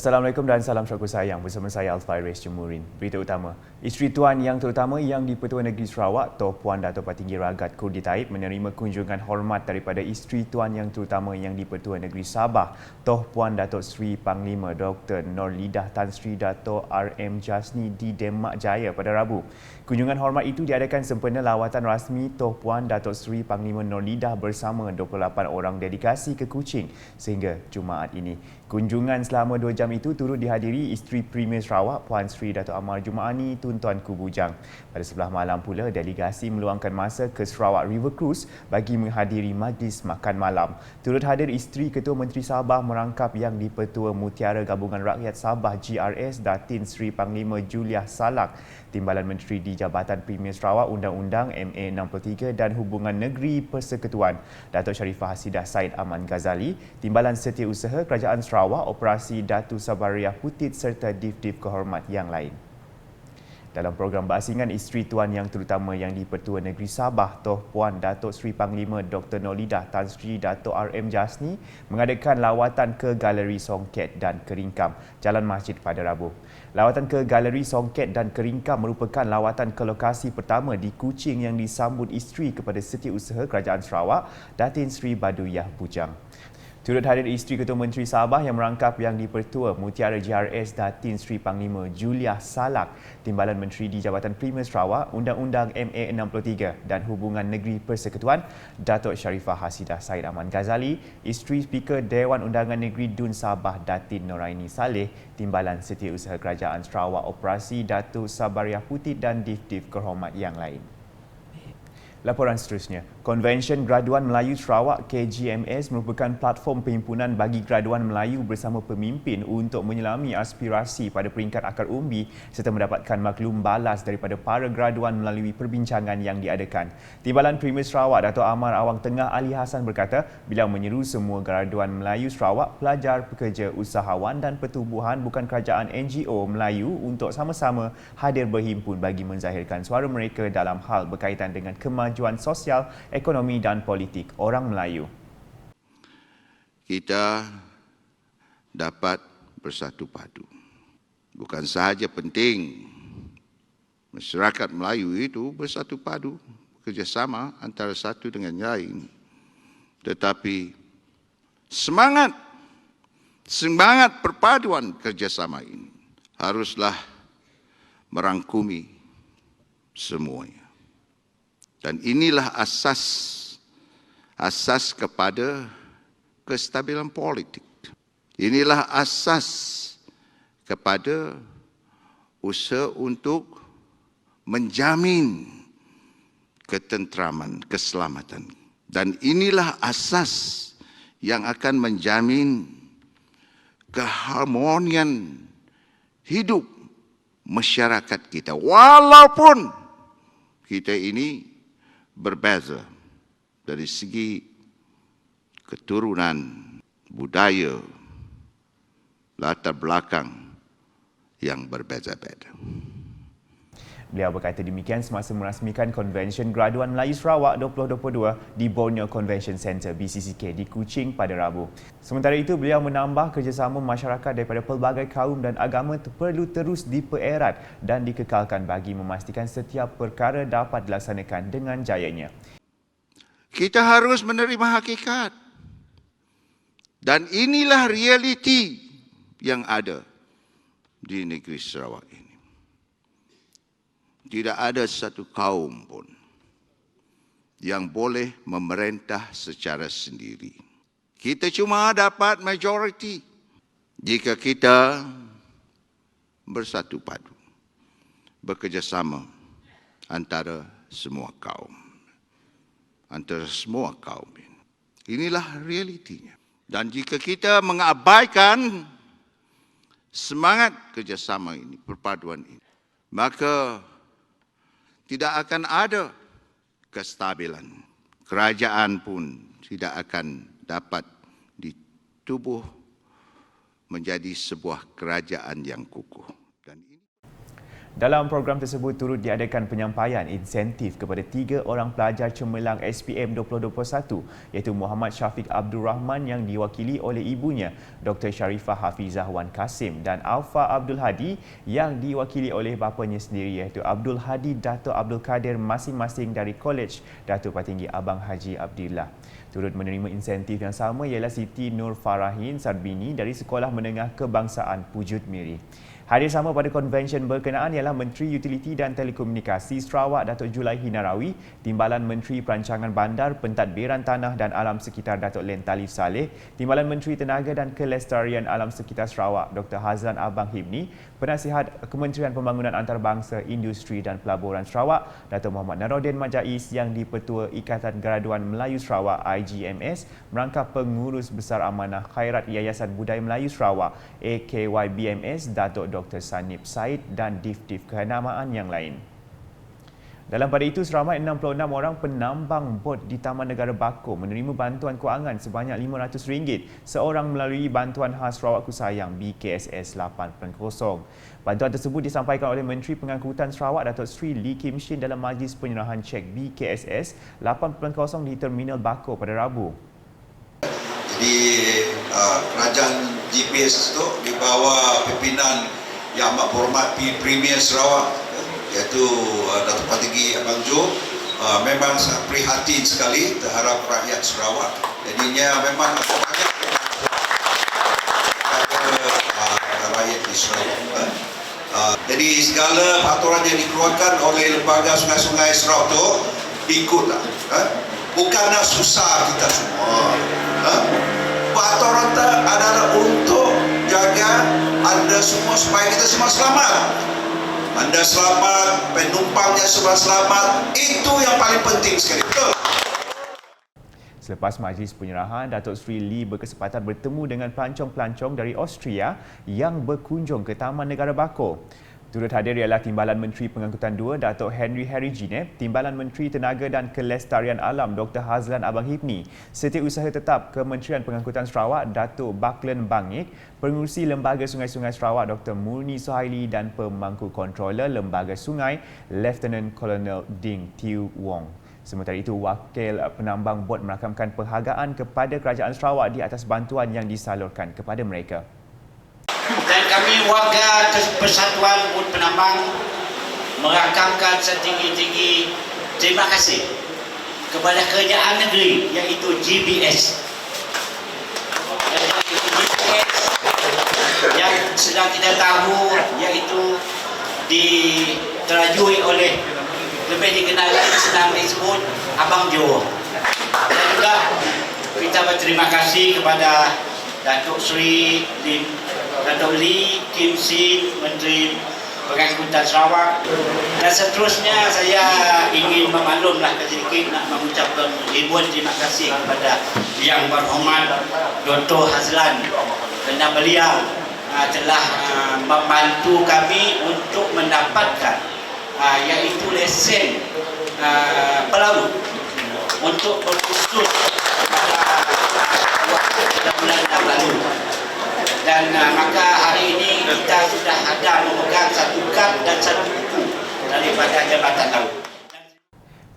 Assalamualaikum dan salam syukur sayang. Bersama saya Alfairez Jemurin. Berita utama. Isteri Tuan Yang Terutama Yang di-Pertuan Negeri Sarawak, Tuan Puan Dato' Patinggi Ragat Kurdi Taib menerima kunjungan hormat daripada Isteri Tuan Yang Terutama Yang di-Pertuan Negeri Sabah, Tuan Puan Dato' Seri Panglima Dr. Nurlidah Tan Sri Dato' RM Jasni di Demak Jaya pada Rabu. Kunjungan hormat itu diadakan sempena lawatan rasmi Tuan Puan Dato' Seri Panglima Nurlidah bersama 28 orang delegasi ke Kuching sehingga Jumaat ini. Kunjungan selama 2 jam itu turut dihadiri Isteri Premier Sarawak Puan Sri Dato' Amar Jumaani Tun Tuan Ku Bujang. Pada sebelah malam pula, delegasi meluangkan masa ke Sarawak River Cruise bagi menghadiri majlis makan malam. Turut hadir Isteri Ketua Menteri Sabah Merangkap Yang di-Pertua Mutiara Gabungan Rakyat Sabah GRS Datin Seri Panglima Juliah Salak, Timbalan Menteri di Jabatan Premier Sarawak Undang-Undang MA 63 dan Hubungan Negeri Persekutuan Datuk Sharifah Hasidah Said Aman Ghazali, Timbalan Setiausaha Kerajaan Sarawak Operasi Datu Sabariah Putit serta div-div kehormat yang lain. Dalam program berasingan, Isteri Tuan Yang Terutama Yang di-Pertua Negeri Sabah, Tuan Puan Dato' Seri Panglima Dr. Nurlidah Tan Sri Dato' RM Jasni mengadakan lawatan ke Galeri Songket dan Keringkam, Jalan Masjid pada Rabu. Lawatan ke Galeri Songket dan Keringkam merupakan lawatan ke lokasi pertama di Kuching yang disambut isteri kepada Setiausaha Kerajaan Sarawak, Datin Sri Baduyah Bujang. Turut hadir Isteri Ketua Menteri Sabah yang merangkap Yang di-Pertua Mutiara GRS Datin Sri Panglima Juliah Salak, Timbalan Menteri di Jabatan Premier Sarawak Undang-Undang MA 63 dan Hubungan Negeri Persekutuan Datuk Sharifah Hasidah Said Aman Ghazali, Isteri Speaker Dewan Undangan Negeri Dun Sabah Datin Noraini Saleh, Timbalan Setiausaha Kerajaan Sarawak Operasi Datu Sabariah Putit dan div-div kehormat yang lain. Laporan seterusnya, Konvensyen Graduan Melayu Sarawak KGMS merupakan platform perhimpunan bagi graduan Melayu bersama pemimpin untuk menyelami aspirasi pada peringkat akar umbi serta mendapatkan maklum balas daripada para graduan melalui perbincangan yang diadakan. Timbalan Premier Sarawak Dato' Amar Awang Tengah Ali Hassan berkata, beliau menyeru semua graduan Melayu Sarawak, pelajar, pekerja, usahawan dan pertubuhan bukan kerajaan NGO Melayu untuk sama-sama hadir berhimpun bagi menzahirkan suara mereka dalam hal berkaitan dengan kemajuan sosial, ekonomi dan politik orang Melayu. Kita dapat bersatu padu. Bukan sahaja penting masyarakat Melayu itu bersatu padu, bekerjasama antara satu dengan lain, tetapi semangat perpaduan kerjasama ini haruslah merangkumi semuanya. Dan inilah asas kepada kestabilan politik. Inilah asas kepada usaha untuk menjamin ketenteraman, keselamatan. Dan inilah asas yang akan menjamin keharmonian hidup masyarakat kita. Walaupun kita ini berbeza dari segi keturunan, budaya, latar belakang yang berbeza-beza. Beliau berkata demikian semasa merasmikan Konvensyen Graduan Melayu Sarawak 2022 di Borneo Convention Centre BCCK di Kuching pada Rabu. Sementara itu, beliau menambah kerjasama masyarakat daripada pelbagai kaum dan agama perlu terus dipererat dan dikekalkan bagi memastikan setiap perkara dapat dilaksanakan dengan jayanya. Kita harus menerima hakikat. Dan inilah realiti yang ada di negeri Sarawak ini. Tidak ada satu kaum pun yang boleh memerintah secara sendiri. Kita cuma dapat majoriti jika kita bersatu padu, bekerjasama antara semua kaum. Inilah realitinya. Dan jika kita mengabaikan semangat kerjasama ini, perpaduan ini, maka tidak akan ada kestabilan. Kerajaan pun tidak akan dapat ditubuh menjadi sebuah kerajaan yang kukuh. Dalam program tersebut turut diadakan penyampaian insentif kepada 3 orang pelajar cemerlang SPM 2021 iaitu Muhammad Syafiq Abdul Rahman yang diwakili oleh ibunya Dr. Sharifah Hafizah Wan Kasim dan Alfa Abdul Hadi yang diwakili oleh bapanya sendiri iaitu Abdul Hadi Dato' Abdul Kadir masing-masing dari Kolej Datuk Patinggi Abang Haji Abdillah. Turut menerima insentif yang sama ialah Siti Nur Farahin Sarbini dari Sekolah Menengah Kebangsaan Pujut Miri. Hadir sama pada konvensyen berkenaan ialah Menteri Utiliti dan Telekomunikasi Sarawak Datuk Julaihi Narawi, Timbalan Menteri Perancangan Bandar, Pentadbiran Tanah dan Alam Sekitar Datuk Len Talif Saleh, Timbalan Menteri Tenaga dan Kelestarian Alam Sekitar Sarawak Dr. Hazlan Abang Hibni, Penasihat Kementerian Pembangunan Antarabangsa, Industri dan Pelaburan Sarawak Datuk Muhammad Narodin Majais yang di-Petua Ikatan Graduan Melayu Sarawak IGMS merangkap Pengurus Besar Amanah Khairat Yayasan Budaya Melayu Sarawak AKYBMS Datuk Dr. Sanip Said dan Dif-Dif kenamaan yang lain. Dalam pada itu, seramai 66 orang penambang bot di Taman Negara Bako menerima bantuan kewangan sebanyak RM500 seorang melalui Bantuan Khas Sarawak Kusayang BKSS 8.0. Bantuan tersebut disampaikan oleh Menteri Pengangkutan Sarawak Datuk Sri Lee Kim Shin dalam majlis penyerahan cek BKSS 8.0 di Terminal Bako pada Rabu. Jadi kerajaan GPS itu di bawah pimpinan Yang Amat Berhormat Premier Sarawak iaitu Datuk Patinggi Abang Jo memang sangat prihatin sekali terhadap rakyat Sarawak. Jadinya memang banyak rakyat di Sarawak. Jadi segala peraturan yang dikeluarkan oleh lembaga sungai-sungai Sarawak itu ikutlah. Bukanlah susah kita semua. Peraturan adalah untuk jaga anda semua supaya kita semua selamat. Anda selamat, penumpangnya semua selamat. Itu yang paling penting sekali. Betul. Selepas majlis penyerahan, Datuk Sri Lee berkesempatan bertemu dengan pelancong-pelancong dari Austria yang berkunjung ke Taman Negara Bako. Turut hadir ialah Timbalan Menteri Pengangkutan II Datuk Henry Harry Jineb, Timbalan Menteri Tenaga dan Kelestarian Alam Dr. Hazlan Abang Hibni, Setiausaha Tetap Kementerian Pengangkutan Sarawak Datuk Baklen Bangik, Pengurusi Lembaga Sungai-Sungai Sarawak Dr. Murni Sohaili dan Pemangku Controller Lembaga Sungai Lieutenant Colonel Ding Tiu Wong. Sementara itu, Wakil Penambang Bot merakamkan penghargaan kepada Kerajaan Sarawak di atas bantuan yang disalurkan kepada mereka. Dan kami warga Persatuan Bot Penambang merakamkan setinggi-tinggi terima kasih kepada kerajaan negeri iaitu GBS. Yang sedang kita tahu iaitu diterajui oleh lebih dikenal senang disebut Abang Jo. Dan juga kita berterima kasih kepada Datuk Sri Datuk Lee Kim Shin, Menteri Pengangkutan Sarawak. Dan seterusnya saya ingin memaklumlah sedikit nak mengucapkan ribuan terima kasih kepada Yang Berhormat Dr. Hazlan kerana beliau telah membantu kami untuk mendapatkan iaitu lesen pelaut untuk berkhusus pada bulan yang lalu. Dan maka hari ini kita sudah ada memegang satu kad dan satu buku daripada Jabatan Laut.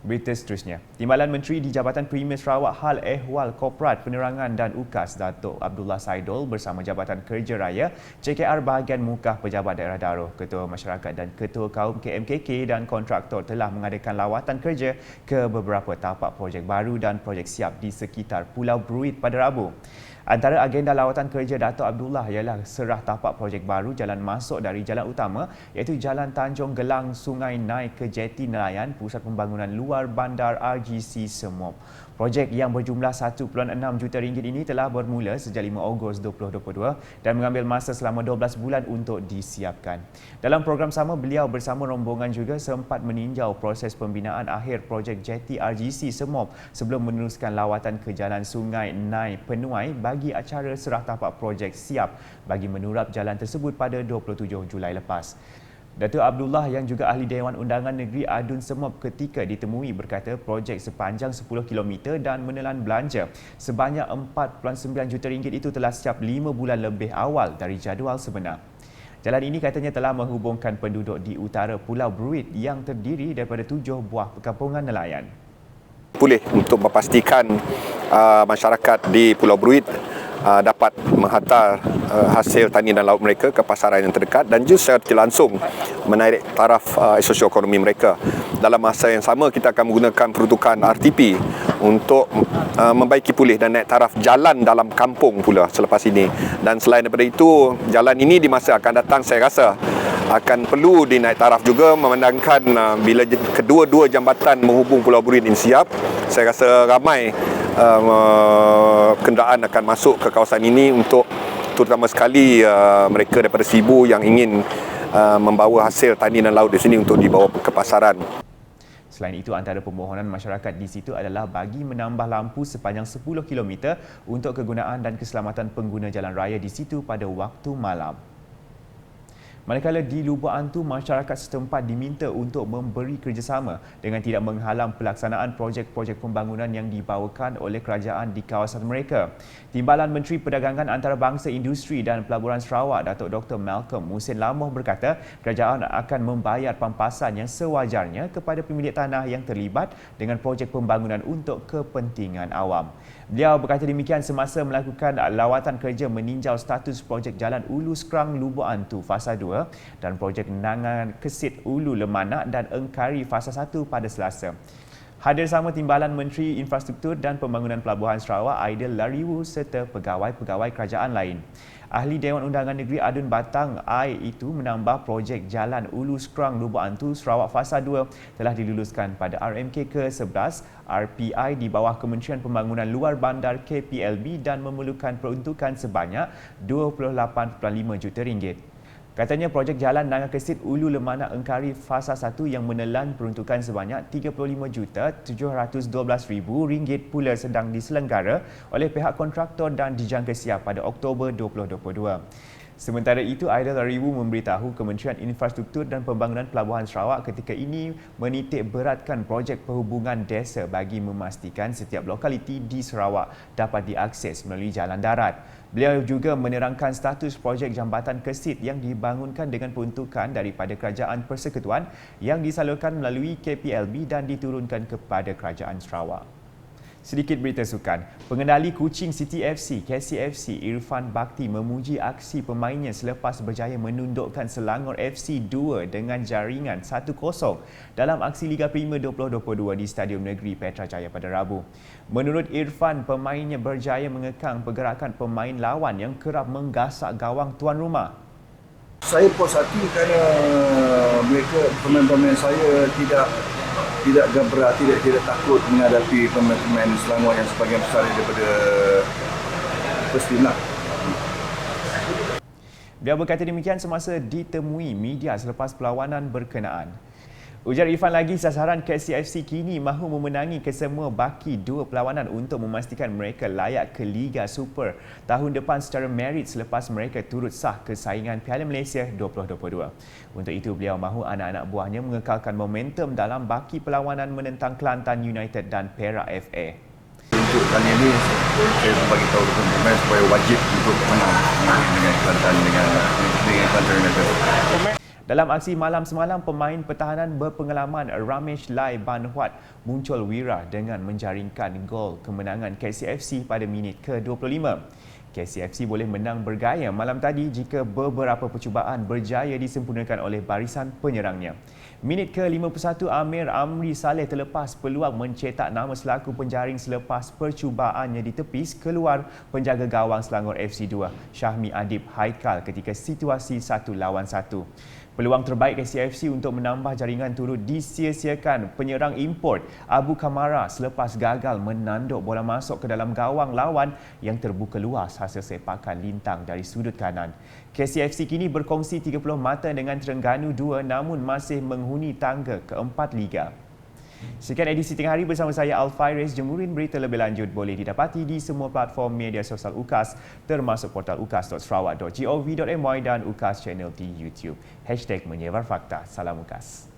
Berita seterusnya, Timbalan Menteri di Jabatan Premier Sarawak Hal Ehwal Korporat Penerangan dan UKAS Datuk Abdullah Saidul bersama Jabatan Kerja Raya JKR bahagian Mukah Pejabat Daerah Daruh, Ketua Masyarakat dan Ketua Kaum KMKK dan kontraktor telah mengadakan lawatan kerja ke beberapa tapak projek baru dan projek siap di sekitar Pulau Bruit pada Rabu. Antara agenda lawatan kerja Datuk Abdullah ialah serah tapak projek baru jalan masuk dari jalan utama iaitu Jalan Tanjung Gelang Sungai naik ke Jeti Nelayan Pusat Pembangunan Luar Bandar RGC Semop. Projek yang berjumlah 1.6 juta ringgit ini telah bermula sejak 5 Ogos 2022 dan mengambil masa selama 12 bulan untuk disiapkan. Dalam program sama, beliau bersama rombongan juga sempat meninjau proses pembinaan akhir projek Jeti RGC Semop sebelum meneruskan lawatan ke Jalan Sungai Nai Penuai bagi acara serah tapak projek siap bagi menurap jalan tersebut pada 27 Julai lepas. Datuk Abdullah yang juga Ahli Dewan Undangan Negeri Adun Semop ketika ditemui berkata projek sepanjang 10 km dan menelan belanja sebanyak 4.9 juta ringgit itu telah siap 5 bulan lebih awal dari jadual sebenar. Jalan ini katanya telah menghubungkan penduduk di utara Pulau Bruit yang terdiri daripada 7 buah perkampungan nelayan. Pulih untuk memastikan masyarakat di Pulau Bruit dapat menghantar hasil tani dan laut mereka ke pasaran yang terdekat dan juga secara langsung menarik taraf sosioekonomi mereka. Dalam masa yang sama, kita akan menggunakan peruntukan RTP untuk membaiki pulih dan naik taraf jalan dalam kampung pula selepas ini. Dan selain daripada itu, jalan ini di masa akan datang saya rasa akan perlu dinaik taraf juga, memandangkan bila kedua-dua jambatan menghubung Pulau Bruit ini siap, saya rasa ramai kenderaan akan masuk ke kawasan ini untuk terutama sekali mereka daripada Sibu yang ingin membawa hasil tani dan laut di sini untuk dibawa ke pasaran. Selain itu, antara permohonan masyarakat di situ adalah bagi menambah lampu sepanjang 10 km untuk kegunaan dan keselamatan pengguna jalan raya di situ pada waktu malam. Manakala di Lubuk Antu, masyarakat setempat diminta untuk memberi kerjasama dengan tidak menghalang pelaksanaan projek-projek pembangunan yang dibawakan oleh kerajaan di kawasan mereka. Timbalan Menteri Perdagangan Antarabangsa Industri dan Pelaburan Sarawak, Datuk Dr. Malcolm Musin Lamoh berkata, kerajaan akan membayar pampasan yang sewajarnya kepada pemilik tanah yang terlibat dengan projek pembangunan untuk kepentingan awam. Beliau berkata demikian semasa melakukan lawatan kerja meninjau status projek Jalan Ulu Skrang Lubuk Antu Fasa 2 dan projek Nangan Kesit Ulu Lemanak dan Engkari Fasa 1 pada Selasa. Hadir sama Timbalan Menteri Infrastruktur dan Pembangunan Pelabuhan Sarawak Aidil Lariwu serta pegawai-pegawai kerajaan lain. Ahli Dewan Undangan Negeri Adun Batang AI itu menambah projek Jalan Ulu Skrang Lubuk Antu Sarawak Fasa 2 telah diluluskan pada RMK ke-11 RPI di bawah Kementerian Pembangunan Luar Bandar KPLB dan memerlukan peruntukan sebanyak RM28.5 juta. Katanya projek Jalan Nangan Kesit Ulu Lemanak Engkari Fasa 1 yang menelan peruntukan sebanyak RM35,712,000 pula sedang diselenggara oleh pihak kontraktor dan dijangka siap pada Oktober 2022. Sementara itu, Aidil Lariwu memberitahu Kementerian Infrastruktur dan Pembangunan Pelabuhan Sarawak ketika ini menitik beratkan projek perhubungan desa bagi memastikan setiap lokaliti di Sarawak dapat diakses melalui jalan darat. Beliau juga menerangkan status projek Jambatan Kesit yang dibangunkan dengan peruntukan daripada Kerajaan Persekutuan yang disalurkan melalui KPLB dan diturunkan kepada Kerajaan Sarawak. Sedikit berita sukan. Pengendali Kuching City FC, KCFC, Irfan Bakti memuji aksi pemainnya selepas berjaya menundukkan Selangor FC 2 dengan jaringan 1-0 dalam aksi Liga Premier 2022 di Stadium Negeri Petrajaya pada Rabu. Menurut Irfan, pemainnya berjaya mengekang pergerakan pemain lawan yang kerap menggasak gawang tuan rumah. Saya puas hati kerana mereka, pemain-pemain saya tidak gabra, tidak takut menghadapi pemain-pemain Selangor yang sebahagian besar daripada first team lah. Beliau berkata demikian semasa ditemui media selepas perlawanan berkenaan. Ujar Irfan lagi, sasaran KCFC kini mahu memenangi kesemua baki dua perlawanan untuk memastikan mereka layak ke Liga Super tahun depan secara merit selepas mereka turut sah ke saingan Piala Malaysia 2022. Untuk itu, beliau mahu anak-anak buahnya mengekalkan momentum dalam baki perlawanan menentang Kelantan United dan Perak FA. Untuk kali ini, saya bagi tahu kepada pemain supaya wajib untuk menang dengan Kelantan United. Dalam aksi malam semalam, pemain pertahanan berpengalaman Ramesh Lai Banhuat muncul wira dengan menjaringkan gol kemenangan KCFC pada minit ke-25. KCFC boleh menang bergaya malam tadi jika beberapa percubaan berjaya disempurnakan oleh barisan penyerangnya. Minit ke-51, Amir Amri Saleh terlepas peluang mencetak nama selaku penjaring selepas percubaannya ditepis keluar penjaga gawang Selangor FC 2, Syahmi Adib Haikal ketika situasi 1-1. Peluang terbaik KCFC untuk menambah jaringan turut disia-siakan penyerang import Abu Kamara selepas gagal menanduk bola masuk ke dalam gawang lawan yang terbuka luas hasil sepakan lintang dari sudut kanan. KCFC kini berkongsi 30 mata dengan Terengganu 2 namun masih menghuni tangga keempat Liga. Sekian edisi Tengah Hari bersama saya Alfairez Jemurin. Berita lebih lanjut boleh didapati di semua platform media sosial UKAS termasuk portal ukas.sarawak.gov.my dan UKAS Channel di YouTube. #menyebar fakta. Salam UKAS.